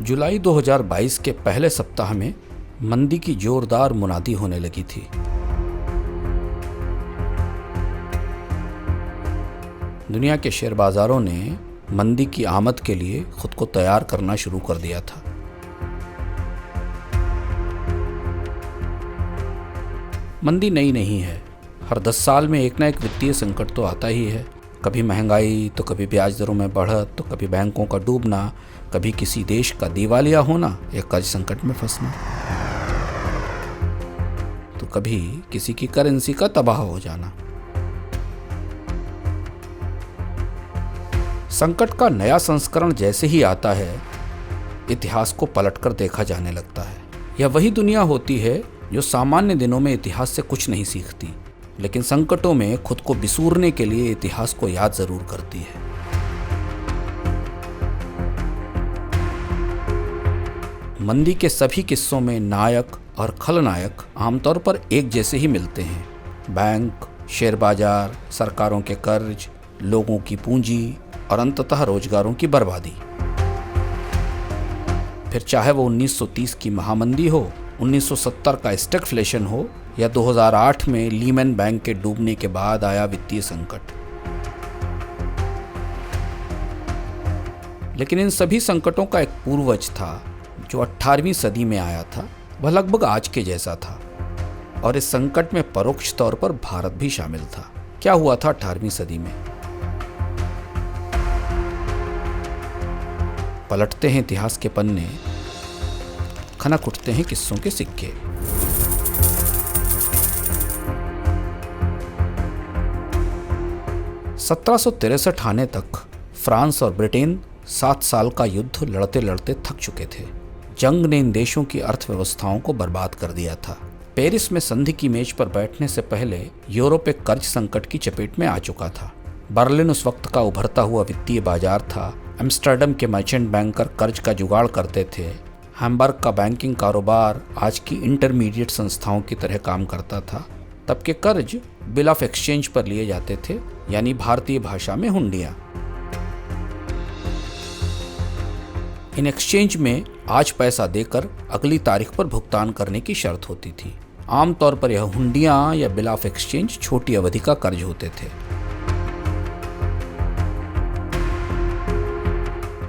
जुलाई 2022 के पहले सप्ताह में मंदी की जोरदार मुनादी होने लगी थी। दुनिया के शेयर बाजारों ने मंदी की आमद के लिए खुद को तैयार करना शुरू कर दिया था। मंदी नई नहीं है, हर 10 साल में एक ना एक वित्तीय संकट तो आता ही है। कभी महंगाई, तो कभी ब्याज दरों में बढ़त, तो कभी बैंकों का डूबना, कभी किसी देश का दिवालिया होना या कर्ज संकट में फंसना, तो कभी किसी की करेंसी का तबाह हो जाना। संकट का नया संस्करण जैसे ही आता है, इतिहास को पलटकर देखा जाने लगता है। यह वही दुनिया होती है जो सामान्य दिनों में इतिहास से कुछ नहीं सीखती, लेकिन संकटों में खुद को बिसूरने के लिए इतिहास को याद जरूर करती है। मंदी के सभी किस्सों में नायक और खलनायक आमतौर पर एक जैसे ही मिलते हैं: बैंक, शेयर बाजार, सरकारों के कर्ज, लोगों की पूंजी और अंततः रोजगारों की बर्बादी। फिर चाहे वो 1930 की महामंदी हो, 1970 का स्टैगफ्लेशन हो या 2008 में लीमैन बैंक के डूबने के बाद आया वित्तीय संकट। लेकिन इन सभी संकटों का एक पूर्वज था जो 18वीं सदी में आया था। वह लगभग आज के जैसा था और इस संकट में परोक्ष तौर पर भारत भी शामिल था। क्या हुआ था 18वीं सदी में? पलटते हैं इतिहास के पन्ने, खनक उठते हैं किस्सों के सिक्के। (1763) आने तक फ्रांस और ब्रिटेन 7 साल का युद्ध लड़ते लड़ते थक चुके थे। जंग ने इन देशों की अर्थव्यवस्थाओं को बर्बाद कर दिया था। पेरिस में संधि की मेज पर बैठने से पहले यूरोप एक कर्ज संकट की चपेट में आ चुका था। बर्लिन उस वक्त का उभरता हुआ वित्तीय बाजार था। एम्स्टर्डम के मर्चेंट बैंकर कर्ज का जुगाड़ करते थे। हैम्बर्ग का बैंकिंग कारोबार आज की इंटरमीडिएट संस्थाओं की तरह काम करता था। तब के कर्ज बिल ऑफ एक्सचेंज पर लिए जाते थे, यानी भारतीय भाषा में हुंडियां। इन एक्सचेंज में आज पैसा देकर अगली तारीख पर भुगतान करने की शर्त होती थी। आमतौर पर यह हुंडियां या बिल ऑफ एक्सचेंज छोटी अवधि का कर्ज होते थे।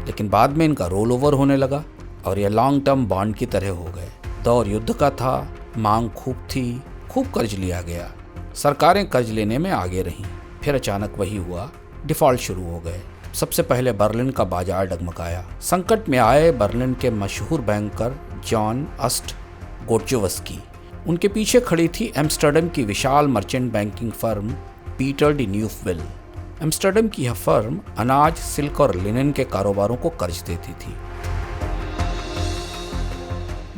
लेकिन बाद में इनका रोल ओवर होने लगा और यह लॉन्ग टर्म बॉन्ड की तरह हो गए। दौर युद्ध का था, मांग खूब थी, खूब कर्ज लिया गया, सरकारें कर्ज लेने में आगे रहीं। फिर अचानक वही हुआ, डिफॉल्ट शुरू हो गए। सबसे पहले बर्लिन का बाजार डगमगाया। संकट में आए बर्लिन के मशहूर बैंकर जॉन अस्ट गोटजोवस्की। उनके पीछे खड़ी थी एम्स्टर्डम की विशाल merchant banking firm Pieter de Neufville. Amsterdam की यह फर्म अनाज, सिल्क और लिनन के कारोबारों को कर्ज देती थी।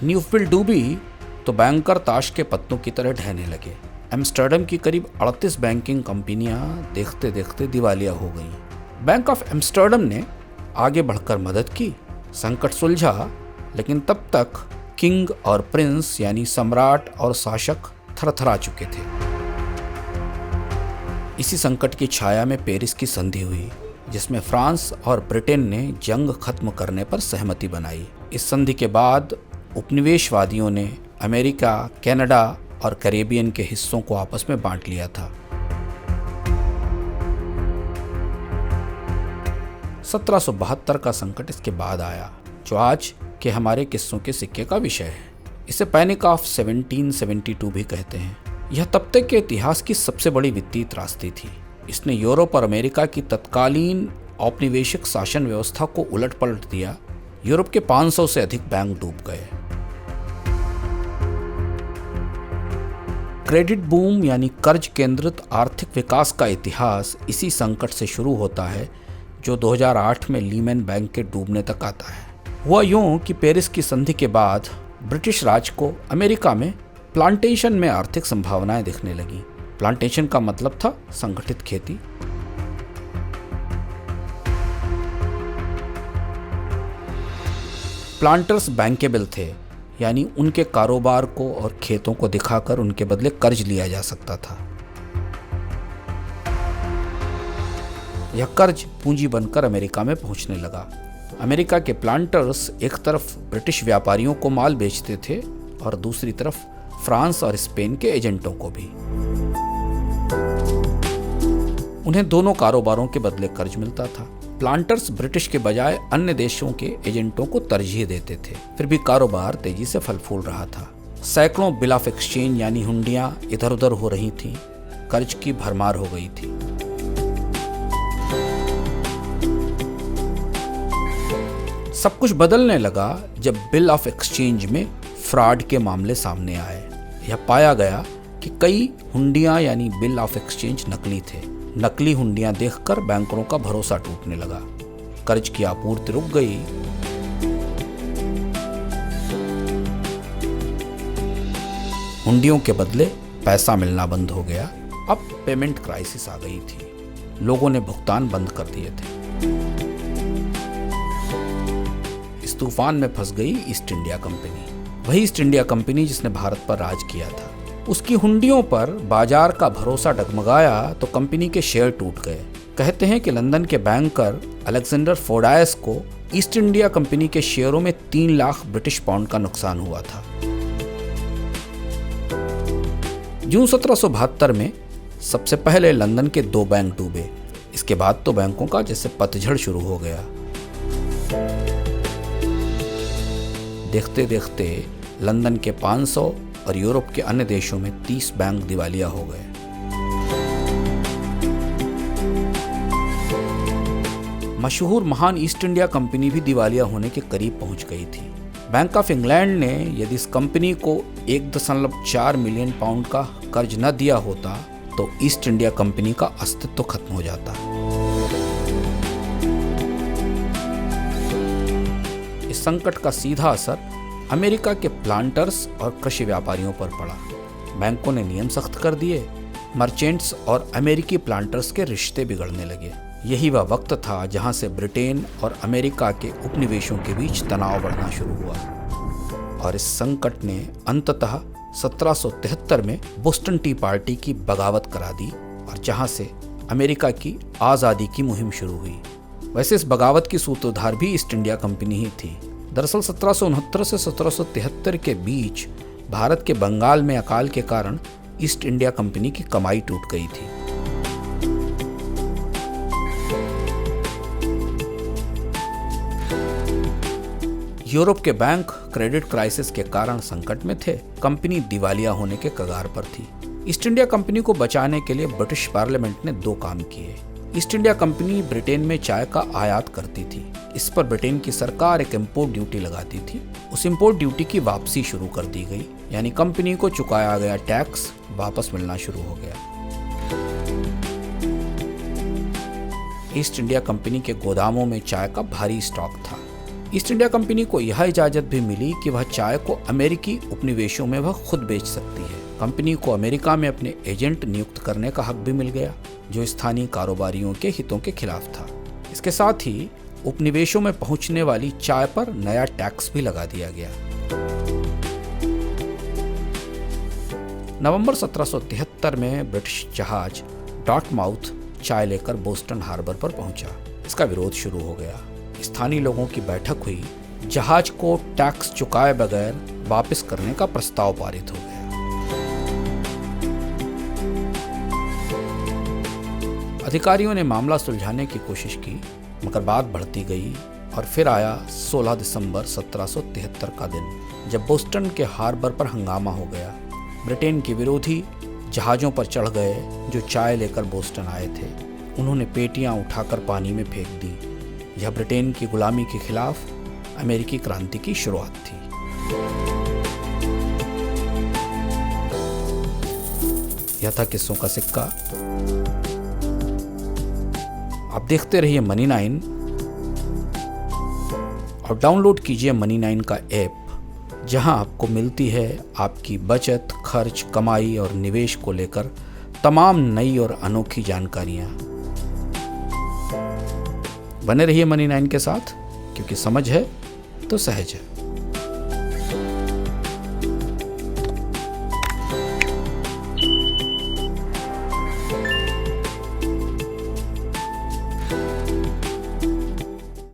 न्यूफविल डूबी तो बैंकर ताश के पत्तों की तरह ढहने लगे। एम्स्टर्डम की करीब 38 बैंकिंग कंपनियां देखते देखते दिवालिया हो गईं। बैंक ऑफ एम्स्टर्डम ने आगे बढ़कर मदद की, संकट सुलझा, लेकिन तब तक किंग और प्रिंस यानी सम्राट और शासक थरथरा चुके थे। इसी संकट की छाया में पेरिस की संधि हुई, जिसमें फ्रांस और ब्रिटेन ने जंग खत्म करने पर सहमति बनाई। इस संधि के बाद उपनिवेशवादियों ने अमेरिका, कनाडा और कैरेबियन के हिस्सों को आपस में बांट लिया था। 1772 का संकट इसके बाद आया, जो आज के हमारे किस्सों के सिक्के का विषय है। इसे पैनिक ऑफ 1772 भी कहते हैं। यह तब तक के इतिहास की सबसे बड़ी वित्तीय त्रासदी थी। इसने यूरोप और अमेरिका की तत्कालीन औपनिवेशिक शासन व्यवस्था को उलट पलट दिया। यूरोप के 500 से अधिक बैंक डूब गए। क्रेडिट बूम यानी कर्ज केंद्रित आर्थिक विकास का इतिहास इसी संकट से शुरू होता है, जो 2008 में लीमैन बैंक के डूबने तक आता है। हुआ यूं कि पेरिस की संधि के बाद ब्रिटिश राज को अमेरिका में प्लांटेशन में आर्थिक संभावनाएं दिखने लगी। प्लांटेशन का मतलब था संगठित खेती। प्लांटर्स बैंकेबल थे, यानी उनके कारोबार को और खेतों को दिखाकर उनके बदले कर्ज लिया जा सकता था। यह कर्ज पूंजी बनकर अमेरिका में पहुंचने लगा। अमेरिका के प्लांटर्स एक तरफ ब्रिटिश व्यापारियों को माल बेचते थे और दूसरी तरफ फ्रांस और स्पेन के एजेंटों को भी। उन्हें दोनों कारोबारों के बदले कर्ज मिलता था। प्लांटर्स ब्रिटिश के बजाय अन्य देशों के एजेंटों को तरजीह देते थे। फिर भी कारोबार तेजी से फल फूल रहा था। सैकड़ों बिल ऑफ एक्सचेंज यानी हुंडियां इधर उधर हो रही थीं। कर्ज की भरमार हो गई थी। सब कुछ बदलने लगा जब बिल ऑफ एक्सचेंज में फ्रॉड के मामले सामने आए। यह पाया गया कि कई हुंडियां यानी बिल ऑफ एक्सचेंज नकली थे। नकली हुंडियां देखकर बैंकरों का भरोसा टूटने लगा। कर्ज की आपूर्ति रुक गई। हुंडियों के बदले पैसा मिलना बंद हो गया। अब पेमेंट क्राइसिस आ गई थी। लोगों ने भुगतान बंद कर दिए थे। इस तूफान में फंस गई ईस्ट इंडिया कंपनी। वही ईस्ट इंडिया कंपनी जिसने भारत पर राज किया था। उसकी हुंडियों पर बाजार का भरोसा डगमगाया तो कंपनी के शेयर टूट गए। कहते हैं कि लंदन के बैंकर अलेक्जेंडर फोर्डायस को ईस्ट इंडिया कंपनी के शेयरों में 3 लाख ब्रिटिश पाउंड का नुकसान हुआ था। जून 1772 में सबसे पहले लंदन के 2 बैंक डूबे। इसके बाद तो बैंकों का जैसे पतझड़ शुरू हो गया। देखते देखते लंदन के 500 और यूरोप के अन्य देशों में 30 बैंक दिवालिया हो गए। मशहूर महान ईस्ट इंडिया कंपनी भी दिवालिया होने के करीब पहुंच गई थी। बैंक ऑफ इंग्लैंड ने यदि इस कंपनी को 1.4 मिलियन पाउंड का कर्ज न दिया होता तो ईस्ट इंडिया कंपनी का अस्तित्व खत्म हो जाता। इस संकट का सीधा असर अमेरिका के प्लांटर्स और कृषि व्यापारियों पर पड़ा। बैंकों ने नियम सख्त कर दिए। मर्चेंट्स और अमेरिकी प्लांटर्स के रिश्ते बिगड़ने लगे। यही वह वक्त था जहां से ब्रिटेन और अमेरिका के उपनिवेशों के बीच तनाव बढ़ना शुरू हुआ। और इस संकट ने अंततः 1773 में बोस्टन टी पार्टी की बगावत करा दी और जहां से अमेरिका की आज़ादी की मुहिम शुरू हुई। वैसे इस बगावत की सूत्रधार भी ईस्ट इंडिया कंपनी ही थी। दरअसल 1769 से 1773 के बीच भारत के बंगाल में अकाल के कारण ईस्ट इंडिया कंपनी की कमाई टूट गई थी। यूरोप के बैंक क्रेडिट क्राइसिस के कारण संकट में थे। कंपनी दिवालिया होने के कगार पर थी। ईस्ट इंडिया कंपनी को बचाने के लिए ब्रिटिश पार्लियामेंट ने 2 काम किए। ईस्ट इंडिया कंपनी ब्रिटेन में चाय का आयात करती थी। इस पर ब्रिटेन की सरकार एक इंपोर्ट ड्यूटी लगाती थी। उस इंपोर्ट ड्यूटी की वापसी शुरू कर दी गई, यानी कंपनी को चुकाया गया टैक्स वापस मिलना शुरू हो गया। ईस्ट इंडिया कंपनी के गोदामों में चाय का भारी स्टॉक था। ईस्ट इंडिया कंपनी को यह इजाजत भी मिली कि वह चाय को अमेरिकी उपनिवेशों में वह खुद बेच सकती है। कंपनी को अमेरिका में अपने एजेंट नियुक्त करने का हक भी मिल गया, जो स्थानीय कारोबारियों के हितों के खिलाफ था। इसके साथ ही उपनिवेशों में पहुंचने वाली चाय पर नया टैक्स भी लगा दिया गया। नवंबर 1773 में ब्रिटिश जहाज डॉर्टमाउथ चाय लेकर बोस्टन हार्बर पर पहुंचा। इसका विरोध शुरू हो गया। स्थानीय लोगों की बैठक हुई। जहाज को टैक्स चुकाए बगैर वापस करने का प्रस्ताव पारित हो गया। अधिकारियों ने मामला सुलझाने की कोशिश की, मगर बात बढ़ती गई और फिर आया 16 दिसंबर 1773 का दिन, जब बोस्टन के हार्बर पर हंगामा हो गया। ब्रिटेन के विरोधी जहाज़ों पर चढ़ गए जो चाय लेकर बोस्टन आए थे। उन्होंने पेटियां उठाकर पानी में फेंक दी। यह ब्रिटेन की गुलामी के खिलाफ अमेरिकी क्रांति की शुरुआत थी। यह था किस्सों का सिक्का। आप देखते रहिए मनी 9 और डाउनलोड कीजिए मनी 9 का ऐप, जहां आपको मिलती है आपकी बचत, खर्च, कमाई और निवेश को लेकर तमाम नई और अनोखी जानकारियां। बने रहिए मनी 9 के साथ, क्योंकि समझ है तो सहज है।